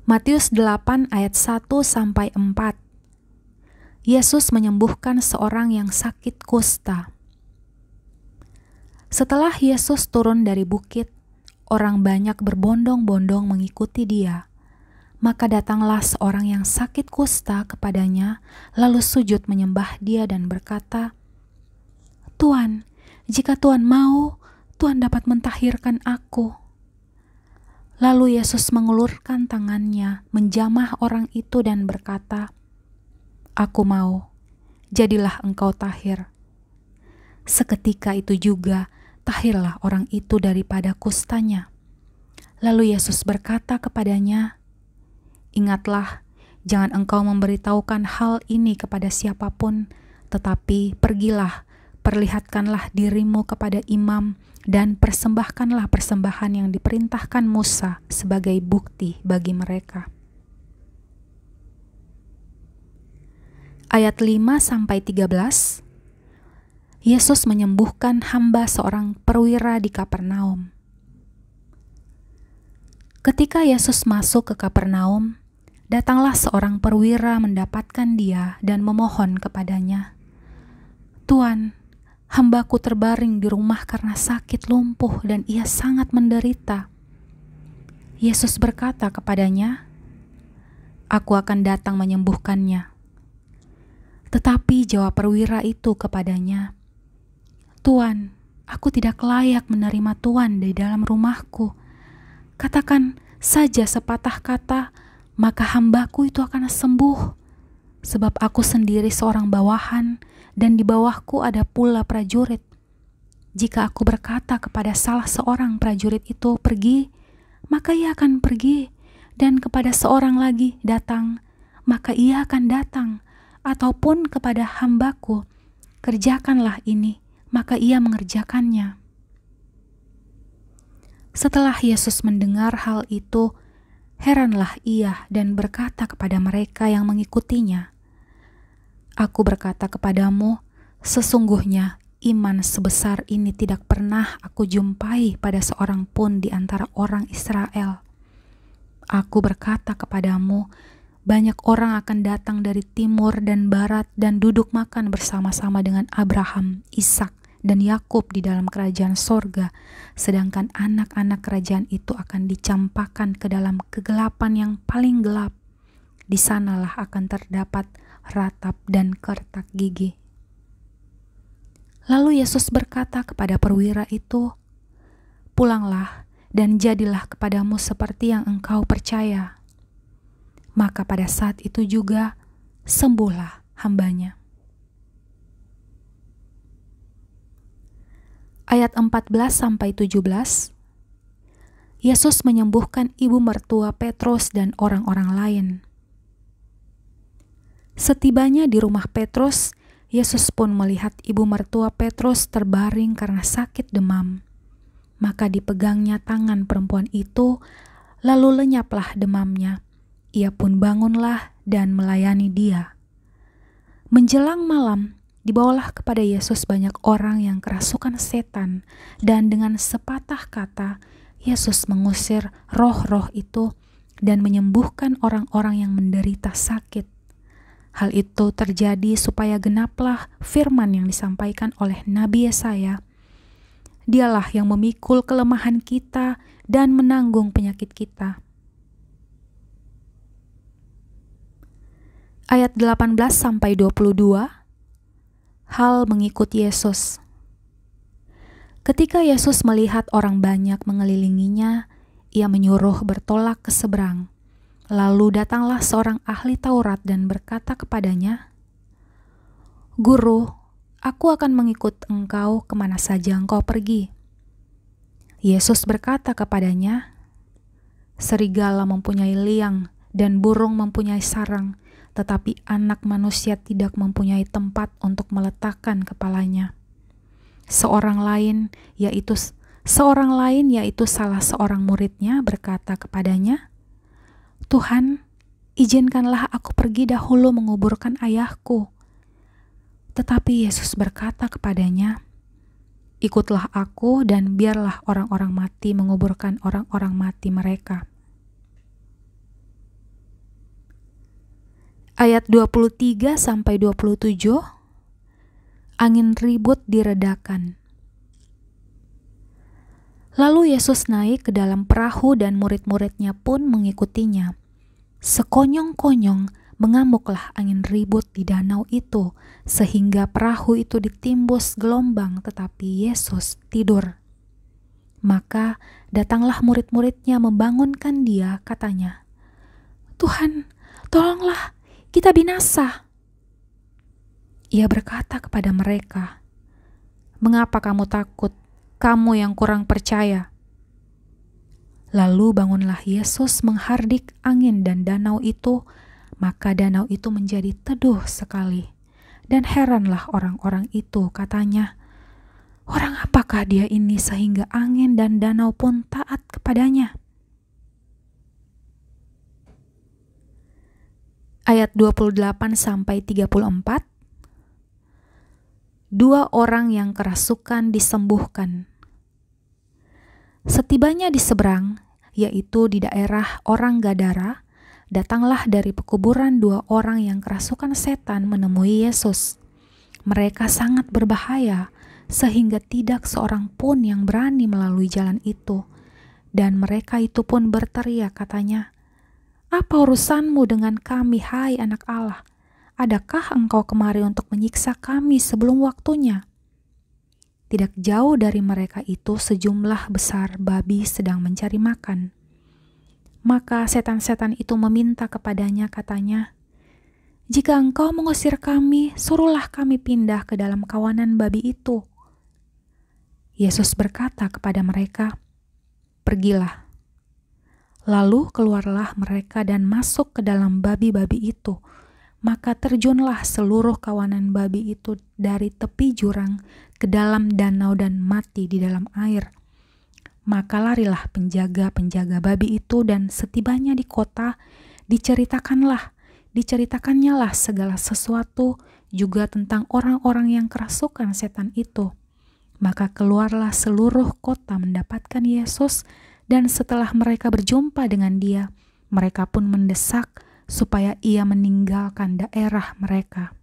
Matius 8 ayat 1-4. Yesus menyembuhkan seorang yang sakit kusta. Setelah Yesus turun dari bukit, orang banyak berbondong-bondong mengikuti dia. Maka datanglah seorang yang sakit kusta kepadanya, lalu sujud menyembah dia dan berkata, "Tuan, jika Tuan mau, Tuan dapat mentahirkan aku." Lalu Yesus mengulurkan tangannya, menjamah orang itu dan berkata, "Aku mau, jadilah engkau tahir." Seketika itu juga, tahirlah orang itu daripada kustanya. Lalu Yesus berkata kepadanya, "Ingatlah, jangan engkau memberitahukan hal ini kepada siapapun, tetapi pergilah, perlihatkanlah dirimu kepada imam, dan persembahkanlah persembahan yang diperintahkan Musa sebagai bukti bagi mereka." Ayat 5-13, Yesus menyembuhkan hamba seorang perwira di Kapernaum. Ketika Yesus masuk ke Kapernaum, datanglah seorang perwira mendapatkan dia dan memohon kepadanya, "Tuan, hambaku terbaring di rumah karena sakit lumpuh dan ia sangat menderita." Yesus berkata kepadanya, "Aku akan datang menyembuhkannya." Tetapi jawab perwira itu kepadanya, "Tuan, aku tidak layak menerima Tuan di dalam rumahku. Katakan saja sepatah kata, maka hambaku itu akan sembuh. Sebab aku sendiri seorang bawahan, dan di bawahku ada pula prajurit. Jika aku berkata kepada salah seorang prajurit itu pergi, maka ia akan pergi, dan kepada seorang lagi datang, maka ia akan datang, ataupun kepada hambaku, kerjakanlah ini, maka ia mengerjakannya." Setelah Yesus mendengar hal itu, heranlah ia dan berkata kepada mereka yang mengikutinya, "Aku berkata kepadamu, sesungguhnya iman sebesar ini tidak pernah aku jumpai pada seorang pun di antara orang Israel. Aku berkata kepadamu, banyak orang akan datang dari timur dan barat dan duduk makan bersama-sama dengan Abraham, Ishak, dan Yakub di dalam kerajaan sorga, sedangkan anak-anak kerajaan itu akan dicampakkan ke dalam kegelapan yang paling gelap. Di sanalah akan terdapat ratap dan kertak gigi." Lalu Yesus berkata kepada perwira itu, "Pulanglah dan jadilah kepadamu seperti yang engkau percaya." Maka pada saat itu juga sembuhlah hambanya. Ayat 14-17, Yesus menyembuhkan ibu mertua Petrus dan orang-orang lain. Setibanya di rumah Petrus, Yesus pun melihat ibu mertua Petrus terbaring karena sakit demam. Maka dipegangnya tangan perempuan itu, lalu lenyaplah demamnya. Ia pun bangunlah dan melayani dia. Menjelang malam, dibawalah kepada Yesus banyak orang yang kerasukan setan, dan dengan sepatah kata, Yesus mengusir roh-roh itu dan menyembuhkan orang-orang yang menderita sakit. Hal itu terjadi supaya genaplah firman yang disampaikan oleh Nabi Yesaya, "Dialah yang memikul kelemahan kita dan menanggung penyakit kita." Ayat 18-22, hal mengikut Yesus. Ketika Yesus melihat orang banyak mengelilinginya, ia menyuruh bertolak ke seberang. Lalu datanglah seorang ahli Taurat dan berkata kepadanya, "Guru, aku akan mengikut engkau kemana saja engkau pergi." Yesus berkata kepadanya, "Serigala mempunyai liang dan burung mempunyai sarang, tetapi Anak Manusia tidak mempunyai tempat untuk meletakkan kepalanya." Seorang lain, yaitu salah seorang muridnya, berkata kepadanya, "Tuhan, izinkanlah aku pergi dahulu menguburkan ayahku." Tetapi Yesus berkata kepadanya, "Ikutlah aku dan biarlah orang-orang mati menguburkan orang-orang mati mereka." Ayat 23-27, angin ribut diredakan. Lalu Yesus naik ke dalam perahu dan murid-muridnya pun mengikutinya. Sekonyong-konyong mengamuklah angin ribut di danau itu, sehingga perahu itu ditimbus gelombang, tetapi Yesus tidur. Maka datanglah murid-muridnya membangunkan dia, katanya, "Tuhan, tolonglah, kita binasa." Ia berkata kepada mereka, "Mengapa kamu takut, kamu yang kurang percaya?" Lalu bangunlah Yesus menghardik angin dan danau itu, maka danau itu menjadi teduh sekali. Dan heranlah orang-orang itu, katanya, "Orang apakah dia ini sehingga angin dan danau pun taat kepadanya?" Ayat 28-34, dua orang yang kerasukan disembuhkan. Setibanya di seberang, yaitu di daerah orang Gadara, datanglah dari pekuburan dua orang yang kerasukan setan menemui Yesus. Mereka sangat berbahaya, sehingga tidak seorang pun yang berani melalui jalan itu. Dan mereka itu pun berteriak, katanya, "Apa urusanmu dengan kami, hai anak Allah? Adakah engkau kemari untuk menyiksa kami sebelum waktunya?" Tidak jauh dari mereka itu sejumlah besar babi sedang mencari makan. Maka setan-setan itu meminta kepadanya, katanya, "Jika engkau mengusir kami, suruhlah kami pindah ke dalam kawanan babi itu." Yesus berkata kepada mereka, "Pergilah." Lalu keluarlah mereka dan masuk ke dalam babi-babi itu. Maka terjunlah seluruh kawanan babi itu dari tepi jurang ke dalam danau dan mati di dalam air. Maka larilah penjaga-penjaga babi itu, dan setibanya di kota diceritakannya lah segala sesuatu juga tentang orang-orang yang kerasukan setan itu. Maka keluarlah seluruh kota mendapatkan Yesus, dan setelah mereka berjumpa dengan dia, mereka pun mendesak supaya ia meninggalkan daerah mereka.